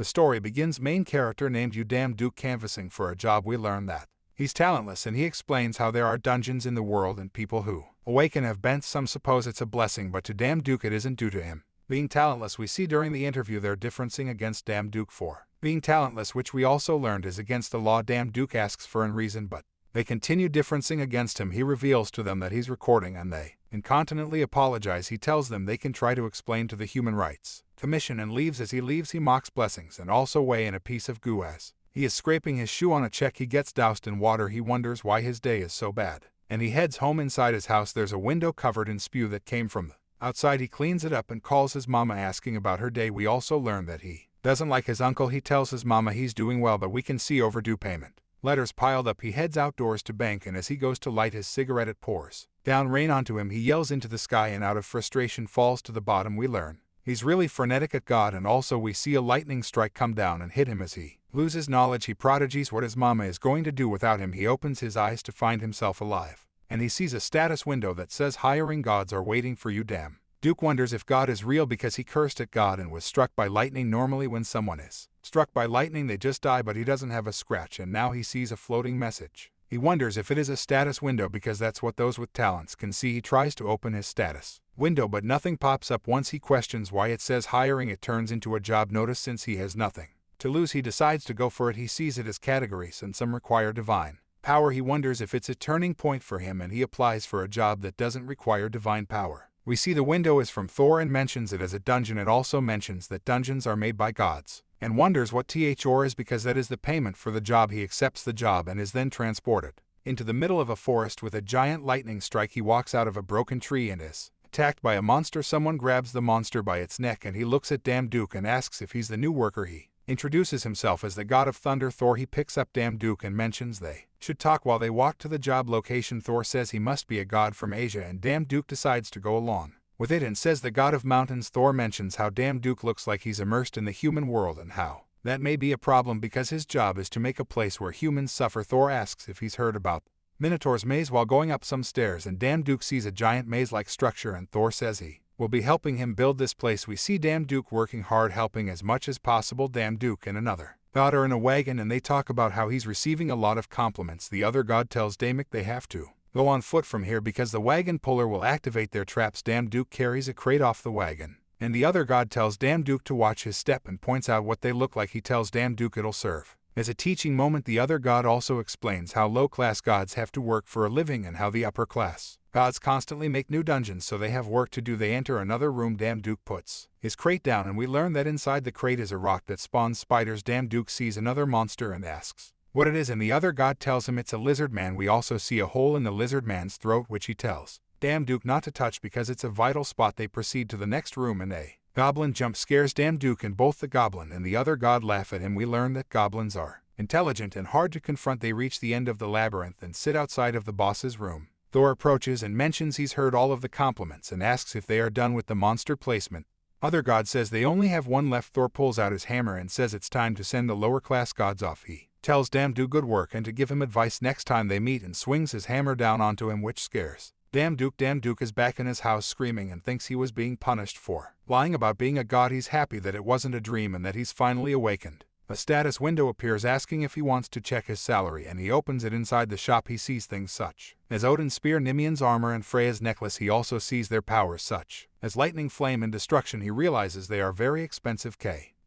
The story begins main character named Duke canvassing for a job. We learn that he's talentless and he explains how there are dungeons in the world and people who awaken have bent. Some suppose it's a blessing, but to Duke it isn't due to him being talentless. We see during the interview they're differencing against Duke for being talentless, which we also learned is against the law. Duke asks for an reason, but they continue differencing against him. He reveals to them that he's recording and they incontinently apologize. He tells them they can try to explain to the Human Rights Commission and leaves. As he leaves, he mocks blessings and also weigh in a piece of goo. As he is scraping his shoe on a check, he gets doused in water. He wonders why his day is so bad, and he heads home. Inside his house there's a window covered in spew that came from the outside. He cleans it up and calls his mama asking about her day. We also learn that he doesn't like his uncle. He tells his mama he's doing well, but we can see overdue payment letters piled up. He heads outdoors to bank, and as he goes to light his cigarette it pours down rain onto him. He yells into the sky and out of frustration falls to the bottom. We learn he's really frenetic at God, and also we see a lightning strike come down and hit him. As he loses knowledge, he prodigies what his mama is going to do without him. He opens his eyes to find himself alive, and he sees a status window that says hiring gods are waiting for you. Duke wonders if God is real because he cursed at God and was struck by lightning. Normally when someone is struck by lightning they just die, but he doesn't have a scratch, and now he sees a floating message. He wonders if it is a status window because that's what those with talents can see. He tries to open his status window but nothing pops up. Once he questions why it says hiring, it turns into a job notice. Since he has nothing to lose, he decides to go for it. He sees it as categories and some require divine power. He wonders if it's a turning point for him and he applies for a job that doesn't require divine power. We see the window is from Thor and mentions it as a dungeon. It also mentions that dungeons are made by gods and wonders what Thor is because that is the payment for the job. He accepts the job and is then transported into the middle of a forest with a giant lightning strike. He walks out of a broken tree and is attacked by a monster. Someone grabs the monster by its neck and he looks at Duke and asks if he's the new worker. He introduces himself as the god of thunder, Thor. He picks up Duke and mentions they should talk while they walk to the job location. Thor says he must be a god from Asia, and Duke decides to go along with it and says the god of mountains. Thor mentions how Duke looks like he's immersed in the human world and how that may be a problem because his job is to make a place where humans suffer. Thor asks if he's heard about Minotaur's maze while going up some stairs, and Duke sees a giant maze-like structure, and Thor says he will be helping him build this place. We see Duke working hard, helping as much as possible. Duke and another god are in a wagon and they talk about how he's receiving a lot of compliments. The other god tells they have to go on foot from here because the wagon puller will activate their traps. Duke carries a crate off the wagon, and the other god tells Duke to watch his step and points out what they look like. He tells Duke it'll serve as a teaching moment. The other god also explains how low-class gods have to work for a living and how the upper-class gods constantly make new dungeons, so they have work to do. They enter another room. Duke puts his crate down and we learn that inside the crate is a rock that spawns spiders. Duke sees another monster and asks what it is, and the other god tells him it's a lizard man. We also see a hole in the lizard man's throat, which he tells Duke not to touch because it's a vital spot. They proceed to the next room and a goblin jump scares Duke, and both the goblin and the other god laugh at him. We learn that goblins are intelligent and hard to confront. They reach the end of the labyrinth and sit outside of the boss's room. Thor approaches and mentions he's heard all of the compliments and asks if they are done with the monster placement. Other god says they only have one left. Thor pulls out his hammer and says it's time to send the lower class gods off. He tells Duke good work and to give him advice next time they meet, and swings his hammer down onto him, which scares Duke. Duke is back in his house screaming and thinks he was being punished for lying about being a god. He's happy that it wasn't a dream and that he's finally awakened. A status window appears asking if he wants to check his salary, and he opens it. Inside the shop he sees things such as Odin's spear, Nimian's armor, and Freya's necklace. He also sees their powers such as lightning, flame, and destruction. He realizes they are very expensive.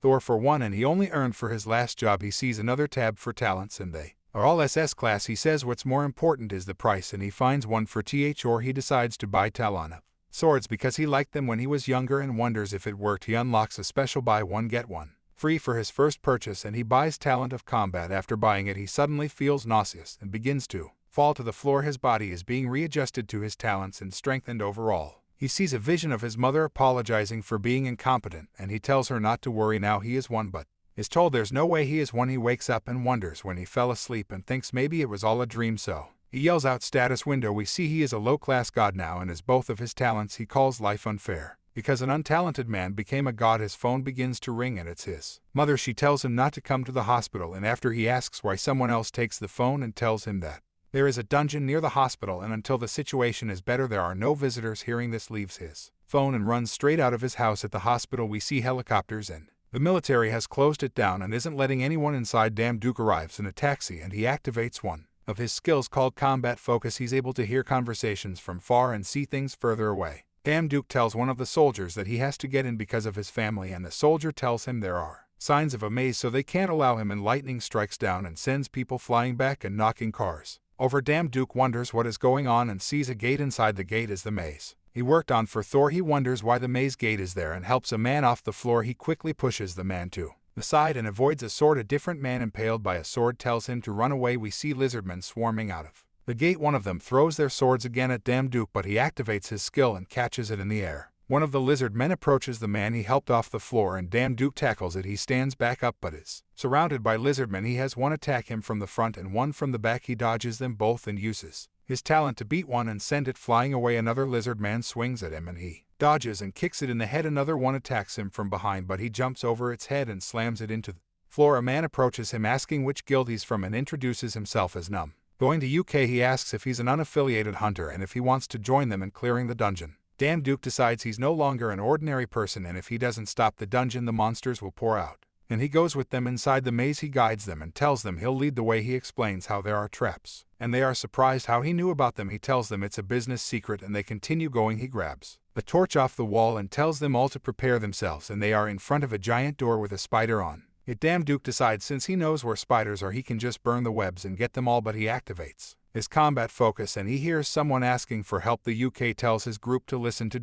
Thor for one, and he only earned for his last job. He sees another tab for talents and they are all SS class. He says what's more important is the price, and he finds one for Thor. He decides to buy Talon swords because he liked them when he was younger and wonders if it worked. He unlocks a special buy one get one free for his first purchase, and he buys Talent of Combat. After buying it, he suddenly feels nauseous and begins to fall to the floor. His body is being readjusted to his talents and strengthened overall. He sees a vision of his mother apologizing for being incompetent, and he tells her not to worry now he is one, but is told there's no way he is one. He wakes up and wonders when he fell asleep and thinks maybe it was all a dream, so he yells out status window. We see he is a low-class god now, and as both of his talents he calls life unfair. Because an untalented man became a god. His phone begins to ring and it's his mother. She tells him not to come to the hospital, and after he asks why, someone else takes the phone and tells him that there is a dungeon near the hospital, and until the situation is better there are no visitors. Hearing this, leaves his phone and runs straight out of his house. At the hospital we see helicopters and The military has closed it down and isn't letting anyone inside. Duke arrives in a taxi and he activates one of his skills called combat focus. He's able to hear conversations from far and see things further away. Duke tells one of the soldiers that he has to get in because of his family, and the soldier tells him there are signs of a maze so they can't allow him, and lightning strikes down and sends people flying back and knocking cars over. Duke wonders what is going on and sees a gate. Inside the gate is the maze he worked on for Thor. He wonders why the maze gate is there and helps a man off the floor. He quickly pushes the man to the side and avoids a sword. A different man impaled by a sword tells him to run away. We see lizardmen swarming out of the gate. One of them throws their swords again at Duke, but he activates his skill and catches it in the air. One of the lizard men approaches the man he helped off the floor and Duke tackles it. He stands back up but is surrounded by lizardmen. He has one attack him from the front and one from the back. He dodges them both and uses his talent to beat one and send it flying away. Another lizard man swings at him and he dodges and kicks it in the head. Another one attacks him from behind but he jumps over its head and slams it into the floor. A man approaches him asking which guild he's from and introduces himself as Num. Going to UK, he asks if he's an unaffiliated hunter and if he wants to join them in clearing the dungeon. Duke decides he's no longer an ordinary person, and if he doesn't stop the dungeon the monsters will pour out. And he goes with them inside the maze. He guides them and tells them he'll lead the way. He explains how there are traps, and they are surprised how he knew about them. He tells them it's a business secret and they continue going. He grabs the torch off the wall and tells them all to prepare themselves, and they are in front of a giant door with a spider on it. Duke decides since he knows where spiders are he can just burn the webs and get them all, but he activates his combat focus and he hears someone asking for help. The UK tells his group to listen to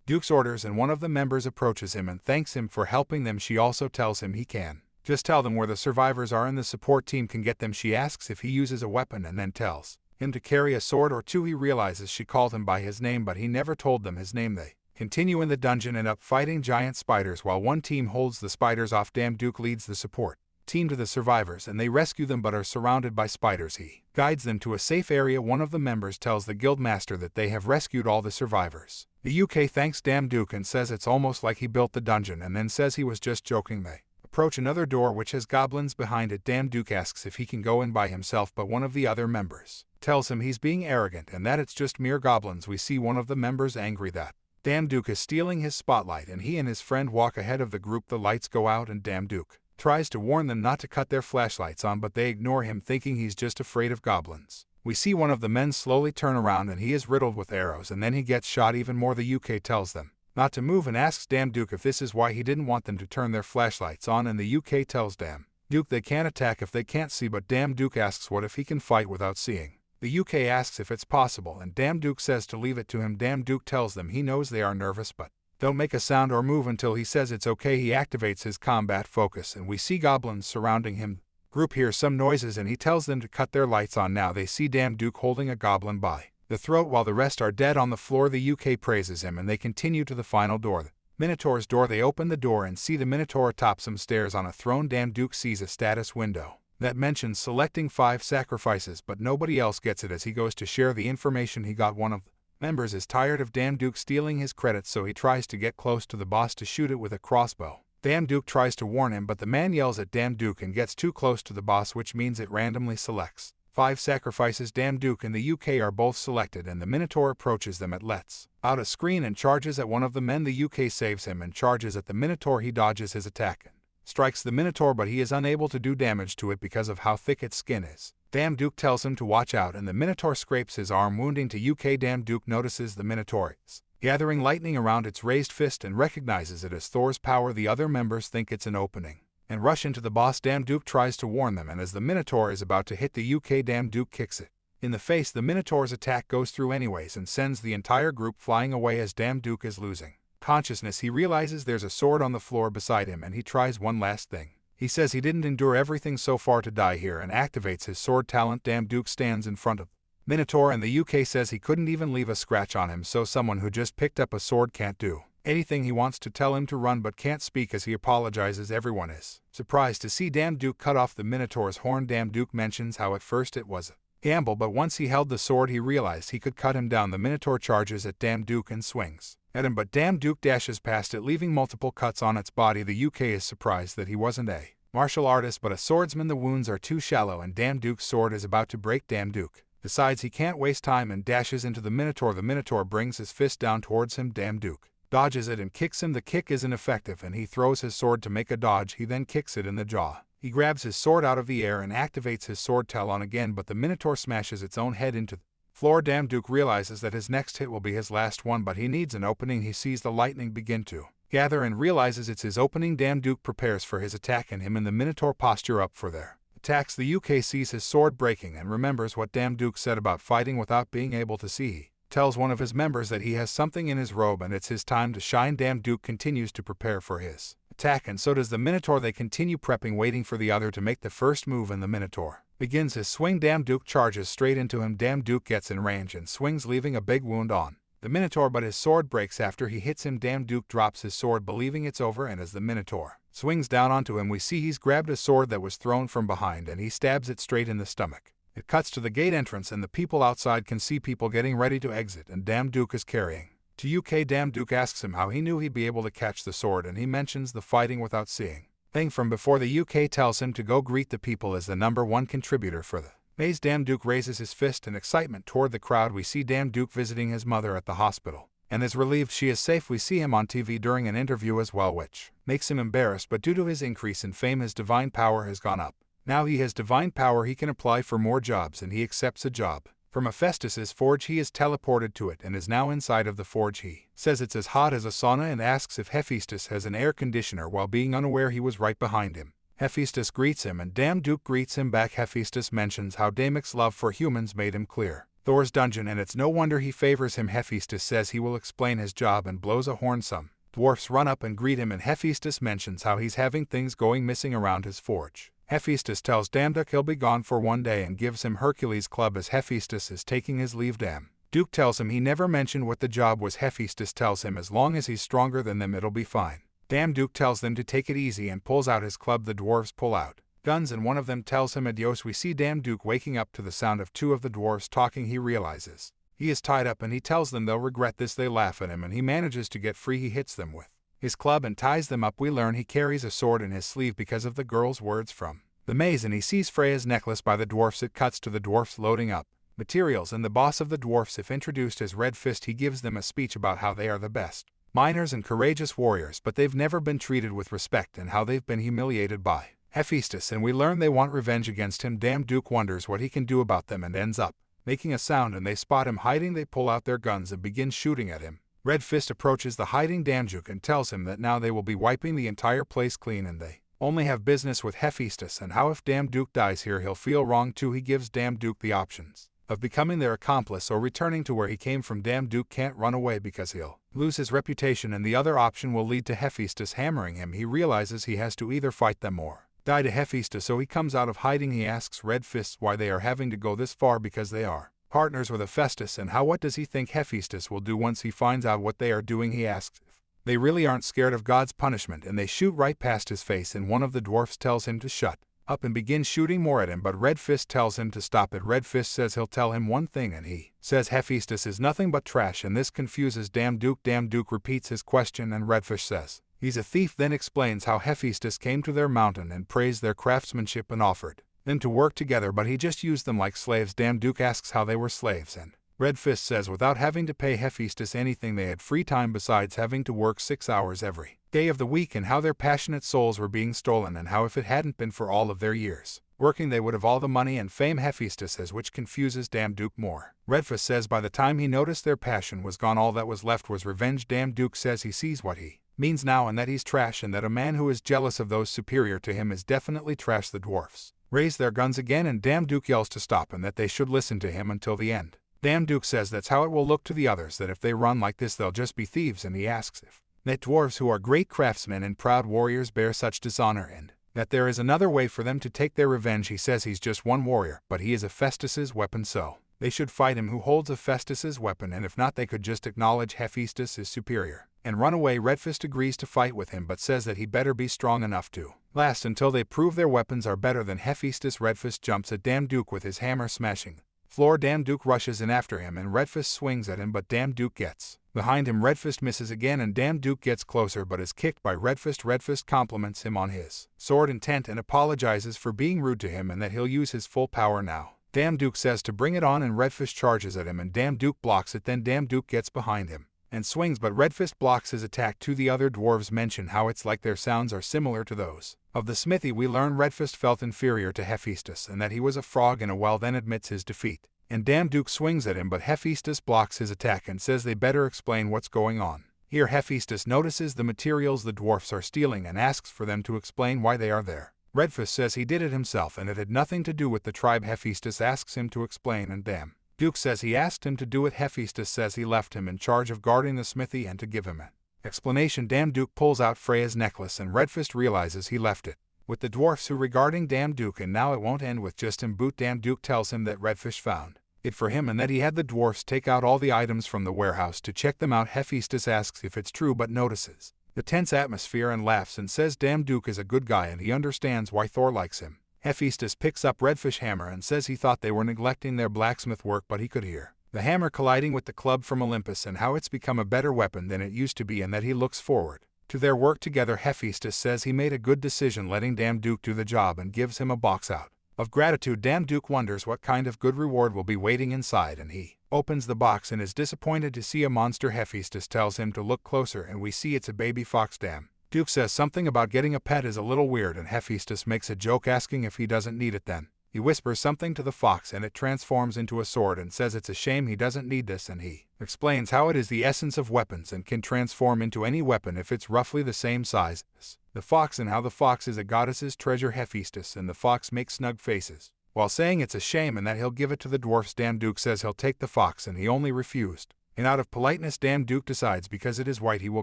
Duke's orders, and one of the members approaches him and thanks him for helping them. She also tells him he can just tell them where the survivors are and the support team can get them. She asks if he uses a weapon and then tells him to carry a sword or two. He realizes she called him by his name but he never told them his name. They continue in the dungeon and up fighting giant spiders while one team holds the spiders off. Duke leads the support team to the survivors and they rescue them but are surrounded by spiders. He guides them to a safe area. One of the members tells the guild master that they have rescued all the survivors. The UK thanks Duke and says it's almost like he built the dungeon, and then says he was just joking. They approach another door which has goblins behind it. Duke asks if he can go in by himself, but one of the other members tells him he's being arrogant and that it's just mere goblins. We see one of the members angry that Duke is stealing his spotlight, and he and his friend walk ahead of the group. The lights go out and Duke tries to warn them not to cut their flashlights on, but they ignore him thinking he's just afraid of goblins. We see one of the men slowly turn around and he is riddled with arrows, and then he gets shot even more. The UK tells them not to move and asks Duke if this is why he didn't want them to turn their flashlights on, and the UK tells Duke they can't attack if they can't see, but Duke asks what if he can fight without seeing. The UK asks if it's possible and Duke says to leave it to him. Duke tells them he knows they are nervous but don't make a sound or move until he says it's okay. He activates his combat focus and we see goblins surrounding him. Group hears some noises and he tells them to cut their lights on. Now they see Duke holding a goblin by the throat while the rest are dead on the floor. The UK praises him and they continue to the final door, the Minotaur's door. They open the door and see the Minotaur atop some stairs on a throne. Duke sees a status window that mentions selecting 5 sacrifices, but nobody else gets it. As he goes to share the information he got, one of the members is tired of Duke stealing his credits, so he tries to get close to the boss to shoot it with a crossbow. Duke tries to warn him, but the man yells at Duke and gets too close to the boss, which means it randomly selects 5 sacrifices. Duke and the UK are both selected, and the Minotaur approaches them. It lets out a scream and charges at one of the men. The UK saves him and charges at the Minotaur. He dodges his attack and strikes the Minotaur, but he is unable to do damage to it because of how thick its skin is. Duke tells him to watch out, and the Minotaur scrapes his arm, wounding to UK. Duke notices the Minotaur is gathering lightning around its raised fist and recognizes it as Thor's power. The other members think it's an opening and rush into the boss. Duke tries to warn them, and as the Minotaur is about to hit the UK, Duke kicks it in the face. The Minotaur's attack goes through anyways and sends the entire group flying away. As Duke is losing consciousness, he realizes there's a sword on the floor beside him, and he tries one last thing. He says he didn't endure everything so far to die here and activates his sword talent. Duke stands in front of Minotaur, and the UK says he couldn't even leave a scratch on him, so someone who just picked up a sword can't do anything. He wants to tell him to run but can't speak as he apologizes. Everyone is surprised to see Duke cut off the Minotaur's horn. Duke mentions how at first it was a gamble, but once he held the sword he realized he could cut him down. The Minotaur charges at Duke and swings at him, but Duke dashes past it, leaving multiple cuts on its body. The UK is surprised that he wasn't a martial artist but a swordsman. The wounds are too shallow and Duke's sword is about to break. Duke decides he can't waste time and dashes into the Minotaur. The Minotaur brings his fist down towards him. Duke dodges it and kicks him. The kick isn't effective and he throws his sword to make a dodge. He then kicks it in the jaw. He grabs his sword out of the air and activates his sword talon again, but the Minotaur smashes its own head into the floor. Damduk realizes that his next hit will be his last one, but he needs an opening. He sees the lightning begin to gather and realizes it's his opening. Damduk prepares for his attack and him and the Minotaur posture up for their attacks. The UK sees his sword breaking and remembers what Damduk said about fighting without being able to see. He tells one of his members that he has something in his robe and it's his time to shine. Damduk continues to prepare for his attack, and so does the Minotaur. They continue prepping, waiting for the other to make the first move, and the Minotaur begins his swing. Damduk charges straight into him. Damduk gets in range and swings, leaving a big wound on the Minotaur, but his sword breaks after he hits him. Damduk drops his sword, believing it's over, and as the Minotaur swings down onto him, we see he's grabbed a sword that was thrown from behind and he stabs it straight in the stomach. It cuts to the gate entrance and the people outside can see people getting ready to exit, and Damduk is carrying to UK. Damduk asks him how he knew he'd be able to catch the sword, and he mentions the fighting without seeing thing from before. The UK tells him to go greet the people as the #1 contributor for the maze. Damduk raises his fist in excitement toward the crowd. We see Damduk visiting his mother at the hospital and is relieved she is safe. We see him on TV during an interview as well, which makes him embarrassed, but due to his increase in fame, his divine power has gone up. Now he has divine power, he can apply for more jobs, and he accepts a job from Hephaestus's forge. He is teleported to it and is now inside of the forge. He says it's as hot as a sauna and asks if Hephaestus has an air conditioner while being unaware he was right behind him. Hephaestus greets him and Damduk greets him back. Hephaestus mentions how Damok's love for humans made him clear Thor's dungeon, and it's no wonder he favors him. Hephaestus says he will explain his job and blows a horn. Some dwarfs run up and greet him, and Hephaestus mentions how he's having things going missing around his forge. Hephaestus tells Damduk he'll be gone for one day and gives him Hercules' club as Hephaestus is taking his leave. Damduk tells him he never mentioned what the job was. Hephaestus tells him as long as he's stronger than them it'll be fine. Damduk tells them to take it easy and pulls out his club. The dwarves pull out guns and one of them tells him adios. We see Damduk waking up to the sound of two of the dwarves talking. He realizes he is tied up and he tells them they'll regret this. They laugh at him and he manages to get free. He hits them with his club and ties them up. We learn he carries a sword in his sleeve because of the girl's words from the maze, and he sees Freya's necklace by the dwarfs. It cuts to the dwarfs loading up materials, and the boss of the dwarfs, if introduced as Red Fist, he gives them a speech about how they are the best miners and courageous warriors, but they've never been treated with respect and how they've been humiliated by Hephaestus, and we learn they want revenge against him. Damduk wonders what he can do about them and ends up making a sound, and they spot him hiding. They pull out their guns and begin shooting at him. Red Fist approaches the hiding Damduk and tells him that now they will be wiping the entire place clean and they only have business with Hephaestus, and how if Damduk dies here he'll feel wrong too. He gives Damduk the options of becoming their accomplice or returning to where he came from. Damduk can't run away because he'll lose his reputation, and the other option will lead to Hephaestus hammering him. He realizes he has to either fight them or die to Hephaestus, so he comes out of hiding. He asks Red Fist why they are having to go this far, because they are partners with Hephaestus, and what does he think Hephaestus will do once he finds out what they are doing. He asks if they really aren't scared of God's punishment, and they shoot right past his face, and one of the dwarfs tells him to shut up and begins shooting more at him, but Red Fist tells him to stop it. Red Fist says he'll tell him one thing, and he says Hephaestus is nothing but trash, and this confuses Damduk. Damduk repeats his question and Red Fist says he's a thief, then explains how Hephaestus came to their mountain and praised their craftsmanship and offered them to work together, but he just used them like slaves. Damduk asks how they were slaves, and Red Fist says without having to pay Hephaestus anything, they had free time besides having to work 6 hours every day of the week, and how their passionate souls were being stolen, and how if it hadn't been for all of their years working they would have all the money and fame. Hephaestus says, which confuses Damduk more. Red Fist says by the time he noticed their passion was gone, all that was left was revenge. Damduk says he sees what he means now, and that he's trash, and that a man who is jealous of those superior to him is definitely trash. The dwarfs raise their guns again, and Damduk yells to stop and that they should listen to him until the end. Damduk says that's how it will look to the others, that if they run like this they'll just be thieves, and he asks if that dwarves who are great craftsmen and proud warriors bear such dishonor, and that there is another way for them to take their revenge. He says he's just one warrior, but he is Hephaestus's weapon, so they should fight him who holds Hephaestus's weapon, and if not they could just acknowledge Hephaestus is superior and run away. Red Fist agrees to fight with him, but says that he better be strong enough to last until they prove their weapons are better than Hephaestus. Red Fist jumps at Damduk with his hammer, smashing floor. Damduk rushes in after him and Red Fist swings at him, but Damduk gets behind him. Red Fist misses again and Damduk gets closer but is kicked by Red Fist. Red Fist compliments him on his sword intent and apologizes for being rude to him and that he'll use his full power now. Damduk says to bring it on, and Red Fist charges at him and Damduk blocks it. Then Damduk gets behind him and swings, but Redfist blocks his attack. Two the other dwarves mention how it's like their sounds are similar to those of the smithy. We learn Redfist felt inferior to Hephaestus and that he was a frog in a well, then admits his defeat. And Damduke swings at him, but Hephaestus blocks his attack and says they better explain what's going on. Here Hephaestus notices the materials the dwarfs are stealing and asks for them to explain why they are there. Redfist says he did it himself and it had nothing to do with the tribe. Hephaestus asks him to explain, and Damduke says he asked him to do it. Hephaestus says he left him in charge of guarding the smithy and to give him an explanation. Damduke pulls out Freya's necklace and Redfist realizes he left it with the dwarfs, who regarding Damduke, and now it won't end with just him. Damduke tells him that Redfist found it for him and that he had the dwarfs take out all the items from the warehouse to check them out. Hephaestus asks if it's true but notices the tense atmosphere and laughs and says Damduke is a good guy and he understands why Thor likes him. Hephaestus picks up Redfish's hammer and says he thought they were neglecting their blacksmith work, but he could hear the hammer colliding with the club from Olympus and how it's become a better weapon than it used to be, and that he looks forward to their work together. Hephaestus says he made a good decision letting Damduke do the job and gives him a box out of gratitude. Damduke wonders what kind of good reward will be waiting inside, and he opens the box and is disappointed to see a monster. Hephaestus tells him to look closer and we see it's a baby fox. Damduke says something about getting a pet is a little weird and Hephaestus makes a joke asking if he doesn't need it. Then he whispers something to the fox and it transforms into a sword and says it's a shame he doesn't need this, and he explains how it is the essence of weapons and can transform into any weapon if it's roughly the same size as the fox, and how the fox is a goddess's treasure. Hephaestus and the fox make snug faces while saying it's a shame and that he'll give it to the dwarfs. Damduke says he'll take the fox and he only refused, and out of politeness Damduke decides because it is white he will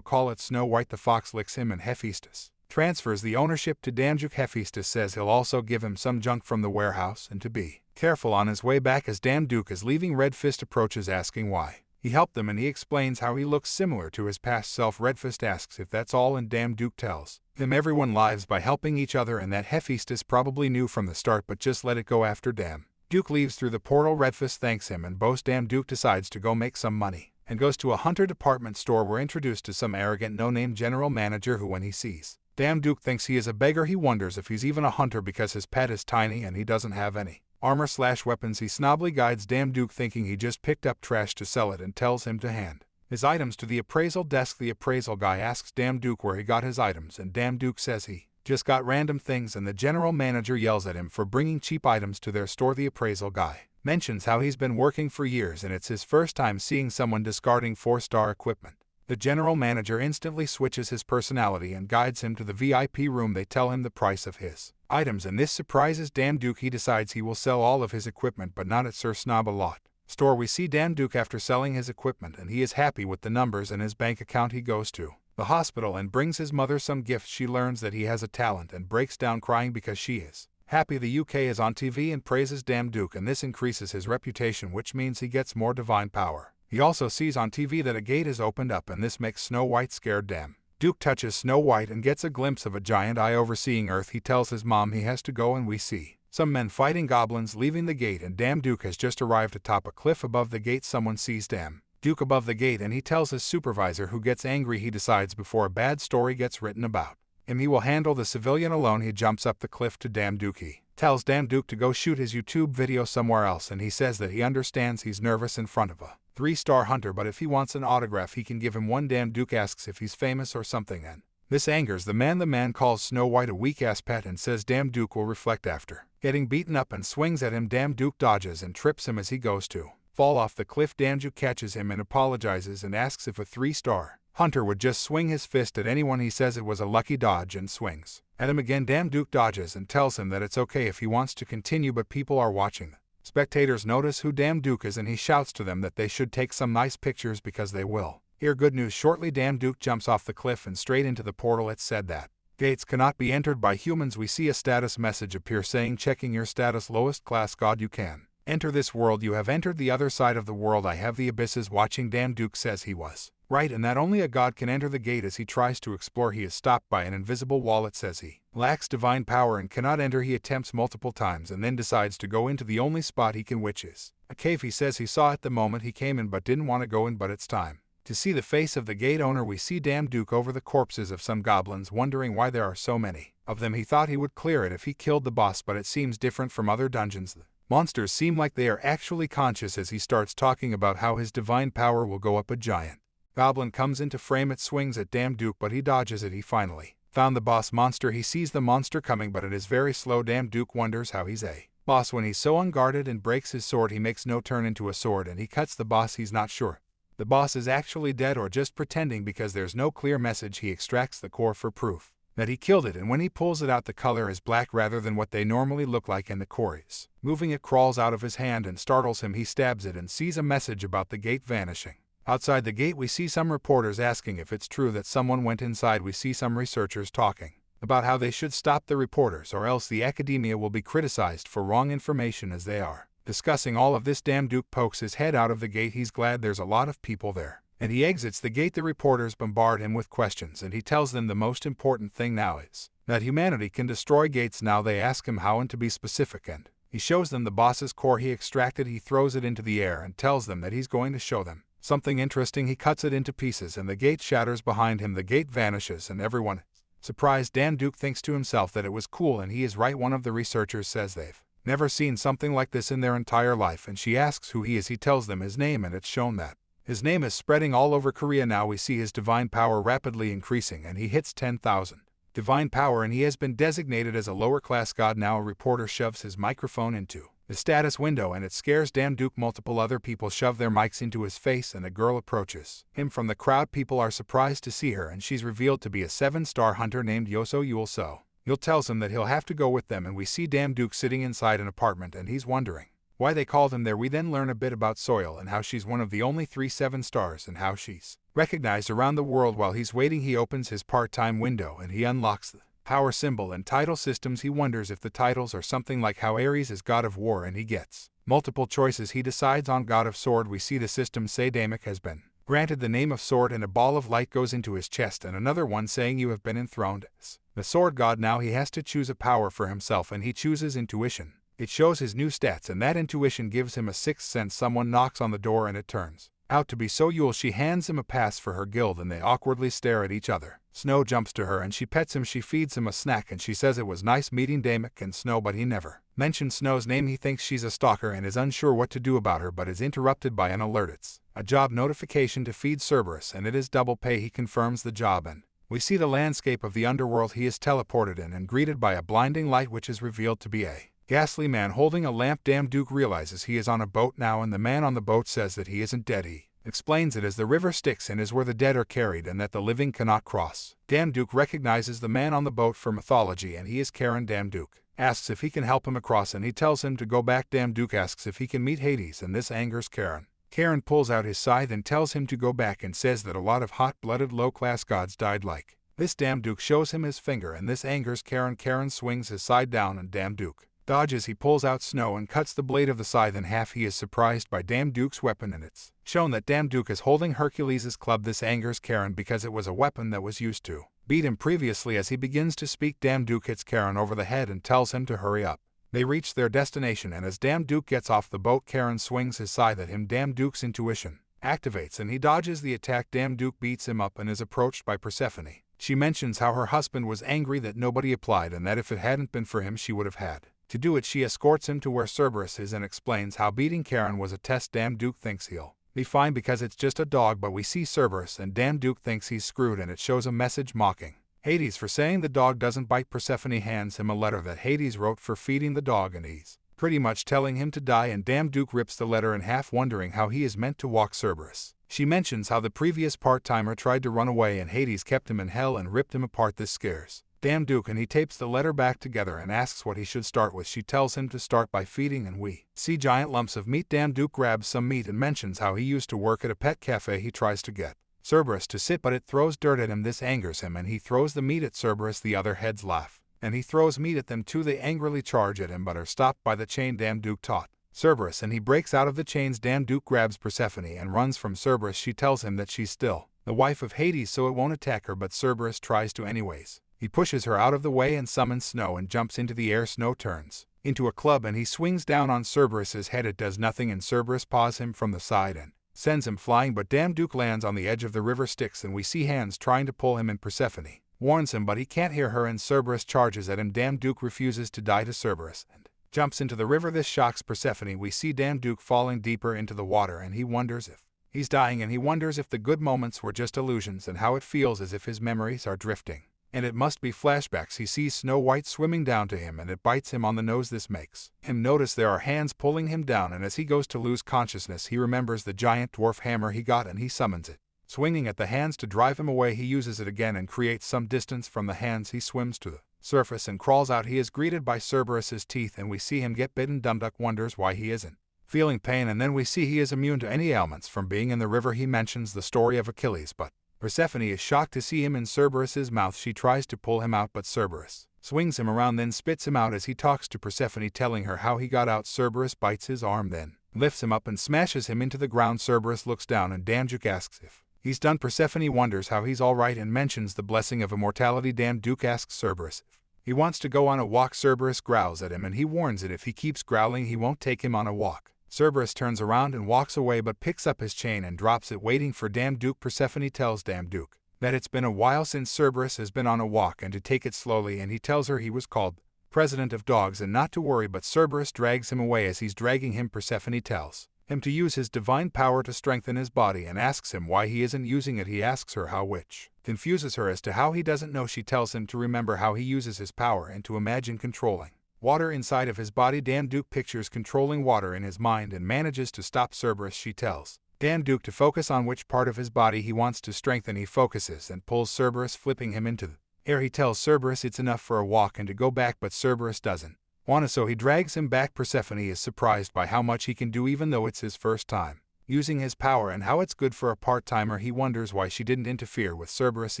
call it Snow White. The fox licks him and Hephaestus transfers the ownership to Damduke. Hephaestus says he'll also give him some junk from the warehouse and to be careful on his way back. As Damduke is leaving, Redfist approaches asking why he helped them, and he explains how he looks similar to his past self. Redfist asks if that's all, and Damduke tells him everyone lives by helping each other and that Hephaestus probably knew from the start but just let it go after Damduke leaves through the portal. Redfist thanks him and boasts. Damduke decides to go make some money and goes to a Hunter department store. We're introduced to some arrogant no-name general manager who, when he sees Damduke, thinks he is a beggar. He wonders if he's even a hunter because his pet is tiny and he doesn't have any armor/weapons. He snobly guides Damduke thinking he just picked up trash to sell it and tells him to hand his items to the appraisal desk. The appraisal guy asks Damduke where he got his items and Damduke says he just got random things, and the general manager yells at him for bringing cheap items to their store. The appraisal guy mentions how he's been working for years and it's his first time seeing someone discarding 4-star equipment. The general manager instantly switches his personality and guides him to the VIP room. They tell him the price of his items and this surprises Damduke. He decides he will sell all of his equipment but not at Sir Snob-a-Lot store. We see Damduke after selling his equipment and he is happy with the numbers in his bank account. He goes to the hospital and brings his mother some gifts. She learns that he has a talent and breaks down crying because she is happy. The UK is on TV and praises Damduke, and this increases his reputation, which means he gets more divine power. He also sees on TV that a gate is opened up and this makes Snow White scared. Damduke touches Snow White and gets a glimpse of a giant eye overseeing Earth. He tells his mom he has to go and we see some men fighting goblins leaving the gate, and Damduke has just arrived atop a cliff above the gate. Someone sees Damduke above the gate and he tells his supervisor, who gets angry. He decides before a bad story gets written about him he will handle the civilian alone. He jumps up the cliff to Damduke. He tells Damduke to go shoot his YouTube video somewhere else, and he says that he understands he's nervous in front of a 3-star hunter, but if he wants an autograph he can give him one. Damduke asks if he's famous or something, and this angers the man. The man calls Snow White a weak-ass pet and says Damduke will reflect after getting beaten up and swings at him. Damduke dodges and trips him as he goes to fall off the cliff. Damduke catches him and apologizes and asks if a 3-star hunter would just swing his fist at anyone. He says it was a lucky dodge and swings at him again. Damduke dodges and tells him that it's okay if he wants to continue, but people are watching. Spectators notice who Damduke is and he shouts to them that they should take some nice pictures because they will hear good news shortly. Damduke jumps off the cliff and straight into the portal. It's said that gates cannot be entered by humans. We see a status message appear saying, checking your status, lowest class god. You can enter this world. You have entered the other side of the world. I have the abysses watching. Damduke says he was right and that only a god can enter the gate. As he tries to explore he is stopped by an invisible wall. It says he lacks divine power and cannot enter. He attempts multiple times and then decides to go into the only spot he can, which is a cave. He says he saw it the moment he came in but didn't want to go in, but it's time to see the face of the gate owner. We see Damduke over the corpses of some goblins wondering why there are so many of them. He thought he would clear it if he killed the boss, but it seems different from other dungeons. The monsters seem like they are actually conscious as he starts talking about how his divine power will go up a giant Goblin comes into frame, it swings at Damduke but he dodges it. He finally found the boss monster. He sees the monster coming but it is very slow. Damduke wonders how he's a boss when he's so unguarded and breaks his sword. He makes no turn into a sword and he cuts the boss. He's not sure the boss is actually dead or just pretending because there's no clear message. He extracts the core for proof that he killed it, and when he pulls it out the color is black rather than what they normally look like, and the core is moving. It crawls out of his hand and startles him. He stabs it and sees a message about the gate vanishing. Outside the gate we see some reporters asking if it's true that someone went inside. We see some researchers talking about how they should stop the reporters or else the academia will be criticized for wrong information. As they are discussing all of this, Damduke pokes his head out of the gate. He's glad there's a lot of people there, and he exits the gate. The reporters bombard him with questions and he tells them the most important thing now is that humanity can destroy gates. Now they ask him how and to be specific, and he shows them the boss's core he extracted. He throws it into the air and tells them that he's going to show them something interesting. He cuts it into pieces and the gate shatters behind him. The gate vanishes and everyone is surprised. Damduke thinks to himself that it was cool, and he is right. One of the researchers says they've never seen something like this in their entire life, and she asks who he is. He tells them his name, and it's shown that his name is spreading all over Korea. Now we see his divine power rapidly increasing and he hits 10,000 divine power and he has been designated as a lower class god. Now a reporter shoves his microphone into the status window and it scares Damduke. Multiple other people shove their mics into his face and a girl approaches him from the crowd. People are surprised to see her and she's revealed to be a 7-star hunter named Yoso Yul. So Yul tells him that he'll have to go with them, and we see Damduke sitting inside an apartment and he's wondering why they called him there. We then learn a bit about Soil and how she's one of the only 3 7-stars and how she's recognized around the world. While he's waiting he opens his part-time window and he unlocks the power symbol and title systems. He wonders if the titles are something like how Ares is god of war and he gets multiple choices. He decides on god of sword. We see the system say Damek has been granted the name of sword and a ball of light goes into his chest and another one saying you have been enthroned as the sword god. Now he has to choose a power for himself and he chooses intuition. It shows his new stats and that intuition gives him a 6th sense. Someone knocks on the door and it turns out to be So Yul. She hands him a pass for her guild and they awkwardly stare at each other. Snow jumps to her and she pets him. She feeds him a snack and she says it was nice meeting Damek and Snow, but he never mentions Snow's name. He thinks she's a stalker and is unsure what to do about her, but is interrupted by an alert. It's a job notification to feed Cerberus and it is double pay. He confirms the job and we see the landscape of the underworld he is teleported in and greeted by a blinding light which is revealed to be a ghastly man holding a lamp. Damduke realizes he is on a boat now and the man on the boat says that he isn't dead. He explains it as the river Styx and is where the dead are carried and that the living cannot cross. Damduke recognizes the man on the boat for mythology and he is Karen. Damduke asks if he can help him across and he tells him to go back. Damduke asks if he can meet Hades and this angers Karen. Karen pulls out his scythe and tells him to go back and says that a lot of hot-blooded low-class gods died like this. Damduke shows him his finger and this angers Karen. Karen swings his scythe down and Damduke dodges. He pulls out Snow and cuts the blade of the scythe in half. He is surprised by Damduke's weapon and it's shown that Damduke is holding Hercules' club. This angers Karen because it was a weapon that was used to beat him previously. As he begins to speak, Damduke hits Karen over the head and tells him to hurry up. They reach their destination and as Damduke gets off the boat, Karen swings his scythe at him. Damduke's intuition activates and he dodges the attack. Damduke beats him up and is approached by Persephone. She mentions how her husband was angry that nobody applied and that if it hadn't been for him she would have had to do it. She escorts him to where Cerberus is and explains how beating Karen was a test. Damduke thinks he'll be fine because it's just a dog, but we see Cerberus and Damduke thinks he's screwed and it shows a message mocking Hades for saying the dog doesn't bite. Persephone hands him a letter that Hades wrote for feeding the dog and he's pretty much telling him to die, and Damduke rips the letter in half wondering how he is meant to walk Cerberus. She mentions how the previous part-timer tried to run away and Hades kept him in hell and ripped him apart. This scares Damduke and he tapes the letter back together and asks what he should start with. She tells him to start by feeding and we see giant lumps of meat. Damduke grabs some meat and mentions how he used to work at a pet cafe. He tries to get Cerberus to sit but it throws dirt at him. This angers him and he throws the meat at Cerberus. The other heads laugh and he throws meat at them too. They angrily charge at him but are stopped by the chain Damduke taught Cerberus and he breaks out of the chains. Damduke grabs Persephone and runs from Cerberus. She tells him that she's still the wife of Hades so it won't attack her, but Cerberus tries to anyways. He pushes her out of the way and summons Snow and jumps into the air. Snow turns into a club and he swings down on Cerberus's head. It does nothing and Cerberus paws him from the side and sends him flying, but Damduke lands on the edge of the river Styx and we see hands trying to pull him and Persephone warns him but he can't hear her and Cerberus charges at him. Damduke refuses to die to Cerberus and jumps into the river. This shocks Persephone. We see Damduke falling deeper into the water and he wonders if He's dying and he wonders if the good moments were just illusions and how it feels as if his memories are drifting. And it must be flashbacks. He sees Snow White swimming down to him and it bites him on the nose. This makes him notice there are hands pulling him down, and as he goes to lose consciousness he remembers the giant dwarf hammer he got and he summons it. Swinging at the hands to drive him away, he uses it again and creates some distance from the hands. He swims to the surface and crawls out. He is greeted by Cerberus's teeth and we see him get bitten. Dumduck wonders why he isn't feeling pain, and then we see he is immune to any ailments from being in the river. He mentions the story of Achilles, but Persephone is shocked to see him in Cerberus's mouth. She tries to pull him out but Cerberus swings him around, then spits him out as he talks to Persephone, telling her how he got out. Cerberus bites his arm, then lifts him up and smashes him into the ground. Cerberus looks down and Damduke asks if he's done. Persephone wonders how he's alright and mentions the blessing of immortality. Damduke asks Cerberus if he wants to go on a walk. Cerberus growls at him and he warns that if he keeps growling he won't take him on a walk. Cerberus turns around and walks away but picks up his chain and drops it, waiting for Damduke. Persephone tells Damduke that it's been a while since Cerberus has been on a walk and to take it slowly, and he tells her he was called President of Dogs and not to worry, but Cerberus drags him away. As he's dragging him, Persephone tells him to use his divine power to strengthen his body and asks him why he isn't using it. He asks her how, which confuses her as to how he doesn't know. She tells him to remember how he uses his power and to imagine controlling water inside of his body. Damduke pictures controlling water in his mind and manages to stop Cerberus. She tells Damduke to focus on which part of his body he wants to strengthen. He focuses and pulls Cerberus, flipping him into the air. He tells Cerberus it's enough for a walk and to go back, but Cerberus doesn't want to, so he drags him back. Persephone is surprised by how much he can do even though it's his first time using his power and how it's good for a part-timer. He wonders why she didn't interfere with Cerberus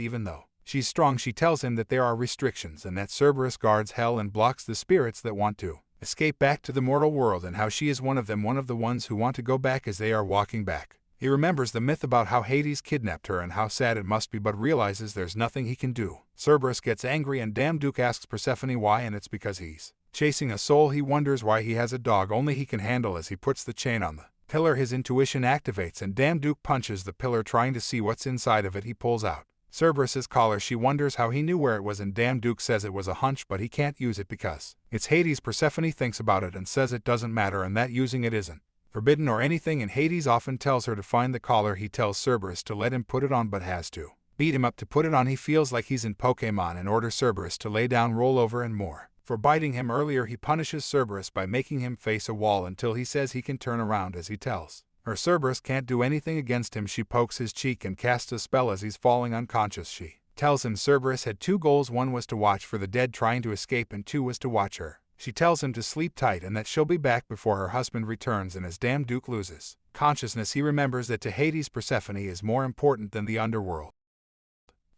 even though she's strong. She tells him that there are restrictions and that Cerberus guards hell and blocks the spirits that want to escape back to the mortal world, and how she is one of them, one of the ones who want to go back. As they are walking back, he remembers the myth about how Hades kidnapped her and how sad it must be, but realizes there's nothing he can do. Cerberus gets angry and Damduke asks Persephone why, and it's because he's chasing a soul. He wonders why he has a dog only he can handle. As he puts the chain on the pillar, his intuition activates and Damduke punches the pillar, trying to see what's inside of it. He pulls out Cerberus's collar. She wonders how he knew where it was and Damduke says it was a hunch, but he can't use it because it's Hades. Persephone thinks about it and says it doesn't matter and that using it isn't forbidden or anything, and Hades often tells her to find the collar. He tells Cerberus to let him put it on but has to beat him up to put it on. He feels like he's in Pokemon and orders Cerberus to lay down, roll over and more. For biting him earlier, he punishes Cerberus by making him face a wall until he says he can turn around. As he tells her Cerberus can't do anything against him, she pokes his cheek and casts a spell as he's falling unconscious. She tells him Cerberus had 2 goals, 1 was to watch for the dead trying to escape and 2 was to watch her. She tells him to sleep tight and that she'll be back before her husband returns, and as Damduke loses consciousness he remembers that to Hades Persephone is more important than the underworld.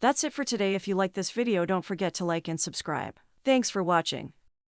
That's it for today. If you like this video, don't forget to like and subscribe. Thanks for watching.